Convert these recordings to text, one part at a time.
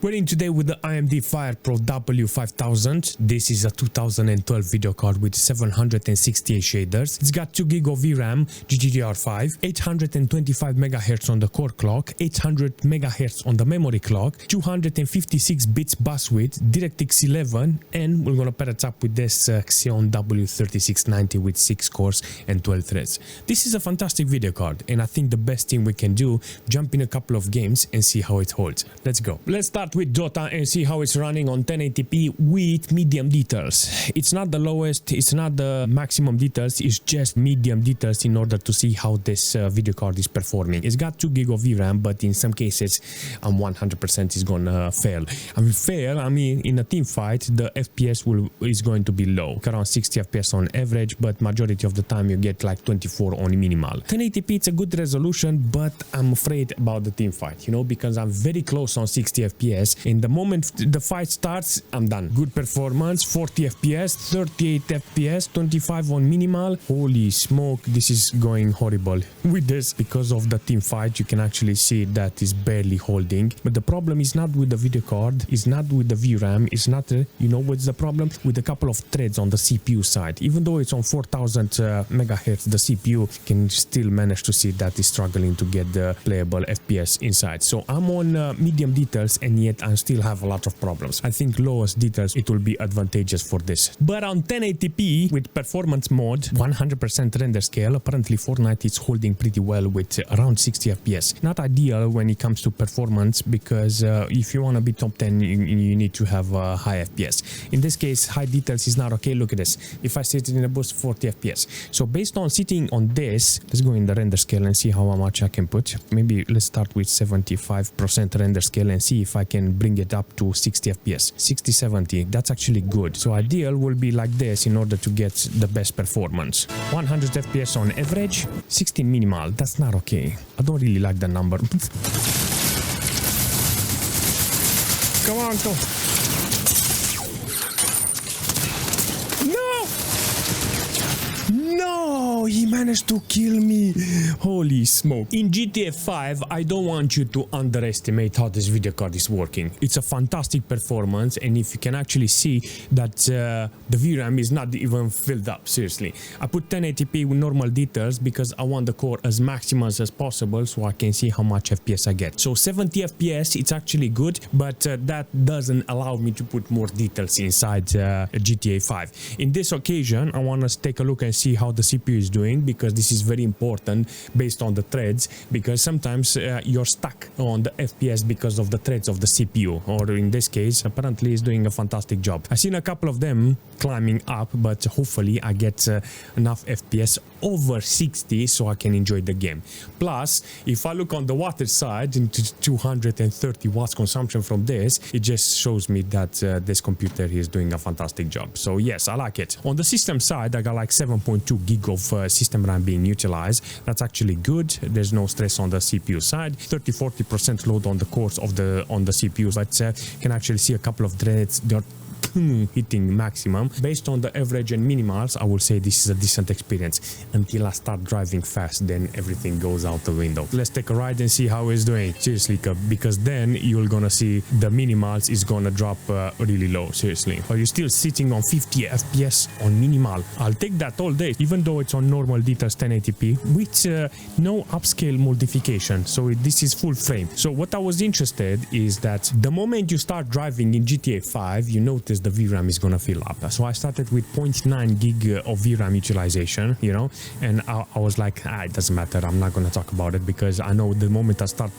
We're in today with the AMD Firepro W5000. This is a 2012 video card with 768 shaders. It's got 2 GB of VRAM, GDDR5, 825 MHz on the core clock, 800 MHz on the memory clock, 256 bits bus width, DirectX 11, and we're gonna pair it up with this Xeon W3690 with 6 cores and 12 threads. This is a fantastic video card, and I think the best thing we can do, jump in a couple of games and see how it holds. Let's go. Let's start with Dota and see how it's running on 1080p with medium details. It's not the lowest, it's not the maximum details, it's just medium details in order to see how this video card is performing. It's got 2 GB of VRAM, but in some cases I'm 100% is gonna fail. I mean in a team fight the FPS is going to be low, around 60 FPS on average, but majority of the time you get like 24 on minimal. 1080p, it's a good resolution, but I'm afraid about the team fight, you know, because I'm very close on 60 FPS. In the moment the fight starts, I'm done. Good performance, 40 FPS, 38 FPS, 25 on minimal. Holy smoke, this is going horrible with this. Because of the team fight you can actually see that is barely holding, but the problem is not with the video card, it's not with the VRAM, it's not you know what's the problem? With a couple of threads on the CPU side. Even though it's on 4000 MHz, the CPU can still manage to see that it's struggling to get the playable FPS inside. So I'm on medium details, and yet I still have a lot of problems. I think lowest details it will be advantageous for this. But on 1080p with performance mode, 100% render scale, apparently Fortnite is holding pretty well with around 60 FPS. Not ideal when it comes to performance, because if you want to be top 10 you need to have high FPS. In this case high details is not okay. Look at this, if I set it in a boost, 40 FPS. So based on sitting on this, let's go in the render scale and see how much I can put. Maybe let's start with 75% render scale and see if I can bring it up to 60 FPS. 60-70, that's actually good. So ideal will be like this in order to get the best performance. 100 FPS on average, 60 minimal, that's not okay. I don't really like the number. Come on, go. No, he managed to kill me. Holy smoke. In GTA 5, I don't want you to underestimate how this video card is working. It's a fantastic performance, and if you can actually see that the VRAM is not even filled up, seriously. I put 1080p with normal details because I want the core as maximum as possible so I can see how much FPS I get. So 70 FPS, it's actually good, but that doesn't allow me to put more details inside GTA 5. In this occasion, I want to take a look and see how the CPU is doing, because this is very important based on the threads, because sometimes you're stuck on the FPS because of the threads of the CPU, or in this case apparently it's doing a fantastic job. I've seen a couple of them climbing up, but hopefully I get enough FPS over 60 so I can enjoy the game. Plus, if I look on the water side into 230 watts consumption from this, it just shows me that this computer is doing a fantastic job. So yes, I like it. On the system side, I got like 7.2 GB of system RAM being utilized. That's actually good. There's no stress on the CPU side. 30-40% load on the cores of the CPU, but can actually see a couple of threads. They're hitting maximum. Based on the average and minimals, I will say this is a decent experience until I start driving fast, then everything goes out the window. Let's take a ride and see how it's doing, seriously, because then you're gonna see the minimals is gonna drop really low, seriously. Are you still sitting on 50 FPS on minimal? I'll take that all day, even though it's on normal details 1080p with no upscale modification, so this is full frame. So what I was interested is that the moment you start driving in GTA 5, you notice the VRAM is gonna fill up. So I started with 0.9 GB of VRAM utilization, you know, and I was like, it doesn't matter, I'm not gonna talk about it, because I know the moment I start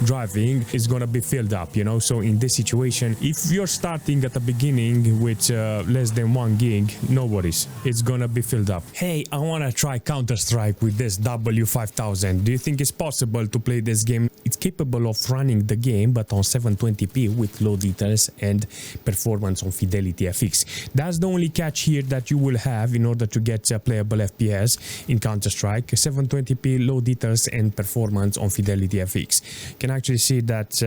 driving it's gonna be filled up, you know. So in this situation, if you're starting at the beginning with less than 1 gig, no worries, it's gonna be filled up. Hey, I wanna try Counter-Strike with this W5000. Do you think it's possible to play this game? It's capable of running the game, but on 720p with low details and performance on 50 Fidelity FX. That's the only catch here that you will have in order to get playable FPS in Counter-Strike. 720p low details and performance on Fidelity FX. You can actually see that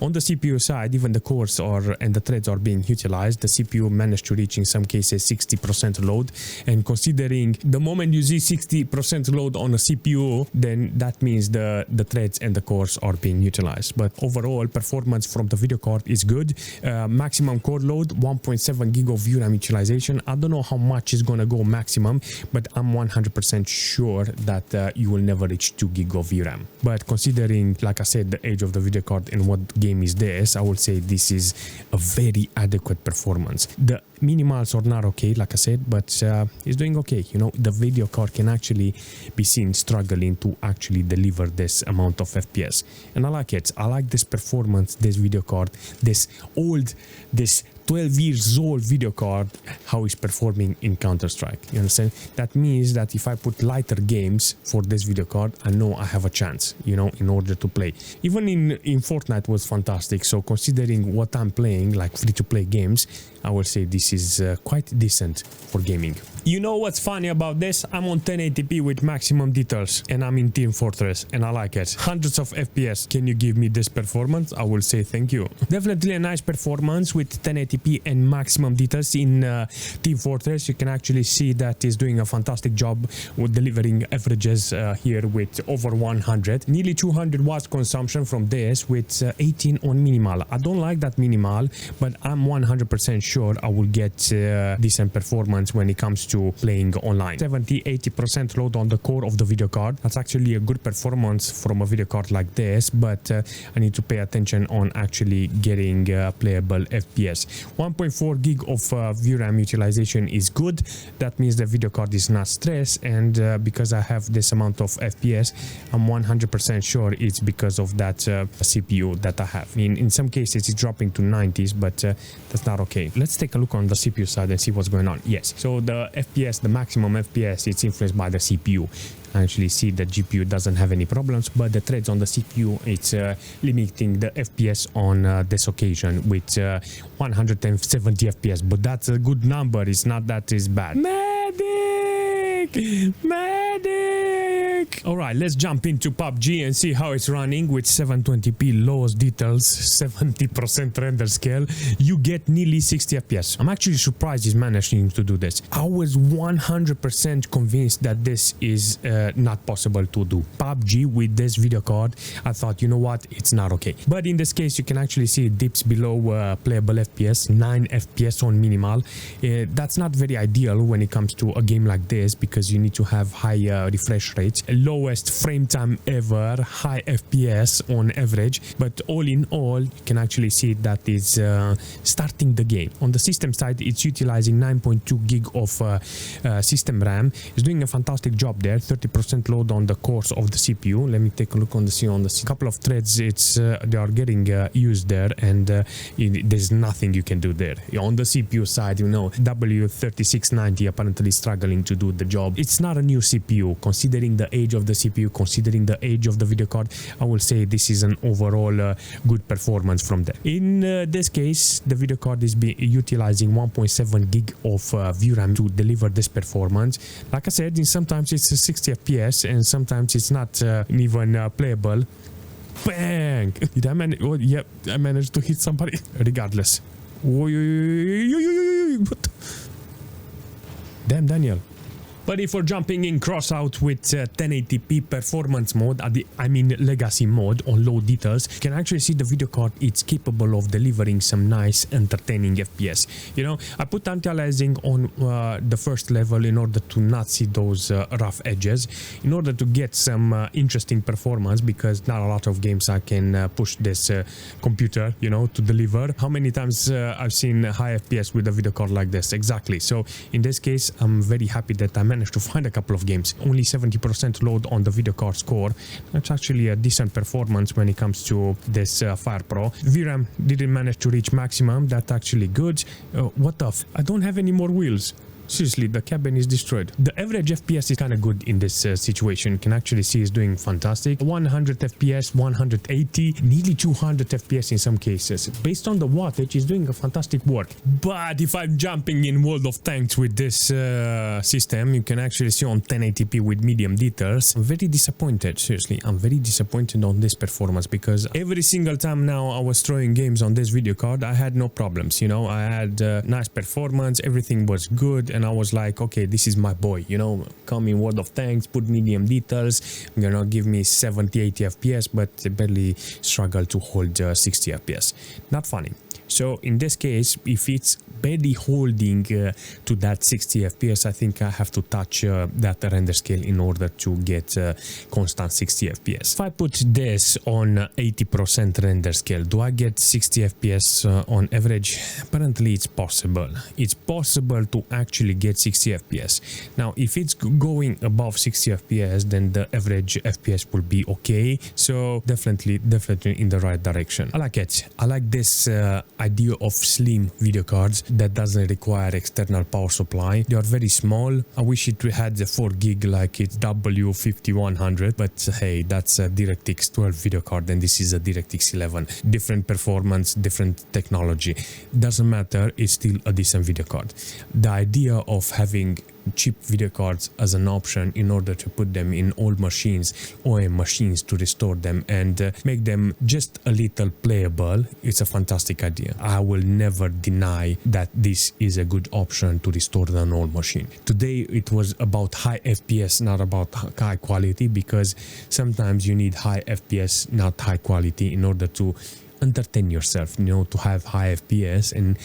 on the CPU side, even the cores and the threads are being utilized. The CPU managed to reach in some cases 60% load, and considering the moment you see 60% load on a CPU, then that means the threads and the cores are being utilized. But overall performance from the video card is good. Maximum core load 1.7 gig of VRAM utilization. I don't know how much is gonna go maximum, but I'm 100% sure that you will never reach 2 gig of VRAM. But considering, like I said, the age of the video card and what game is this, I would say this is a very adequate performance. The minimals are not okay, like I said, but it's doing okay. You know, the video card can actually be seen struggling to actually deliver this amount of FPS, and I like it. I like this performance, this video card, this 12 years old video card, how it's performing in Counter-Strike. You understand? That means that if I put lighter games for this video card, I know I have a chance, you know, in order to play. Even in Fortnite was fantastic. So considering what I'm playing, like free-to-play games, I will say this is quite decent for gaming. You know what's funny about this? I'm on 1080p with maximum details and I'm in Team Fortress and I like it. Hundreds of FPS. Can you give me this performance? I will say thank you. Definitely a nice performance with 1080p and maximum details in Team Fortress. You can actually see that it's doing a fantastic job with delivering averages here with over 100. Nearly 200 watts consumption from this with 18 on minimal. I don't like that minimal, but I'm 100% sure I will get decent performance when it comes to playing online. 70-80% load on the core of the video card. That's actually a good performance from a video card like this, but I need to pay attention on actually getting playable FPS. 1.4 gig of VRAM utilization is good. That means the video card is not stressed, and because I have this amount of FPS, I'm 100% sure it's because of that CPU that I have. In some cases it's dropping to 90s, but that's not okay. Let's take a look on the CPU side and see what's going on. Yes, so the FPS, the maximum FPS, it's influenced by the CPU. I actually see that GPU doesn't have any problems, but the threads on the CPU, it's limiting the FPS on this occasion with 170 FPS, but that's a good number. It's not that it's bad. Medic! All right, let's jump into PUBG and see how it's running with 720p lowest details, 70% render scale. You get nearly 60 FPS. I'm actually surprised he's managing to do this. I was 100% convinced that this is not possible to do. PUBG with this video card, I thought, you know what, it's not okay. But in this case, you can actually see it dips below playable FPS, 9 FPS on minimal. That's not very ideal when it comes to a game like this, because you need to have high refresh rates, lowest frame time ever, high FPS on average. But all in all, you can actually see that is starting the game. On the system side, it's utilizing 9.2 gig of system RAM. It's doing a fantastic job there. 30% load on the cores of the CPU. Let me take a look on the couple of threads. It's they are getting used there, and there's nothing you can do there. On the CPU side, you know, W5690 apparently struggling to do the job. It's not a new CPU. Considering the age of the CPU, considering the age of the video card, I will say this is an overall good performance from there. In this case, the video card is utilizing 1.7 gig of VRAM to deliver this performance. Like I said, sometimes it's 60 FPS and sometimes it's not even playable. Bang! Did I manage? Oh, yep, I managed to hit somebody. Regardless. What? Damn, Daniel. But if we're jumping in Crossout with 1080p performance mode, I mean legacy mode on low details, you can actually see the video card, it's capable of delivering some nice entertaining FPS. You know, I put anti-aliasing on the first level in order to not see those rough edges, in order to get some interesting performance, because not a lot of games I can push this computer, you know, to deliver. How many times I've seen high FPS with a video card like this? Exactly. So in this case, I'm very happy that I managed to find a couple of games. Only 70% load on the video card score. That's actually a decent performance when it comes to this Firepro. VRAM didn't manage to reach maximum. That's actually good. What the f? I don't have any more wheels. Seriously, the cabin is destroyed. The average FPS is kind of good in this situation. You can actually see it's doing fantastic. 100 FPS, 180, nearly 200 FPS in some cases. Based on the wattage, it's doing a fantastic work. But if I'm jumping in World of Tanks with this system, you can actually see on 1080p with medium details. I'm very disappointed, seriously. I'm very disappointed on this performance because every single time now I was throwing games on this video card, I had no problems, you know. I had nice performance, everything was good, and I was like, okay, this is my boy, you know, come in World of Tanks, put medium details, you're gonna give me 70-80 FPS, but barely struggle to hold 60 FPS. Not funny. So in this case, if it's barely holding to that 60 FPS, I think I have to touch that render scale in order to get constant 60 FPS. If I put this on 80% render scale, do I get 60 FPS on average? Apparently it's possible. It's possible to actually get 60 FPS. Now, if it's going above 60 FPS, then the average FPS will be okay. So definitely in the right direction. I like it. I like this idea of slim video cards that doesn't require external power supply. They are very small. I wish it had the 4 gig like it's W5100, but hey, that's a DirectX 12 video card and this is a DirectX 11. Different performance, different technology. Doesn't matter, it's still a decent video card. The idea of having cheap video cards as an option in order to put them in old machines, OEM machines, to restore them and make them just a little playable, it's a fantastic idea. I will never deny that this is a good option to restore an old machine. Today it was about high FPS, not about high quality, because sometimes you need high FPS, not high quality, in order to entertain yourself, you know, to have high FPS and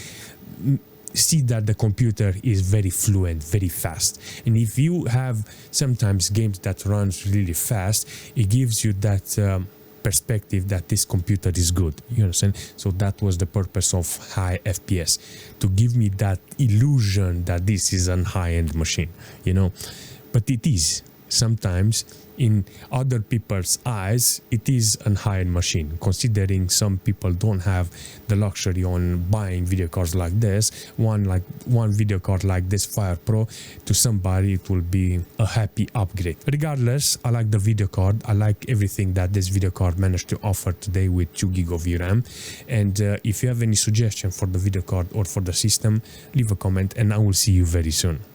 see that the computer is very fluent, very fast. And if you have sometimes games that runs really fast, it gives you that perspective that this computer is good, you understand? So that was the purpose of high FPS, to give me that illusion that this is a high-end machine, you know. But it is sometimes, in other people's eyes, it is a high-end machine, considering some people don't have the luxury on buying video cards like this. One video card like this Firepro, to somebody it will be a happy upgrade. Regardless, I like the video card. I like everything that this video card managed to offer today with 2 GB of VRAM. And if you have any suggestion for the video card or for the system, leave a comment and I will see you very soon.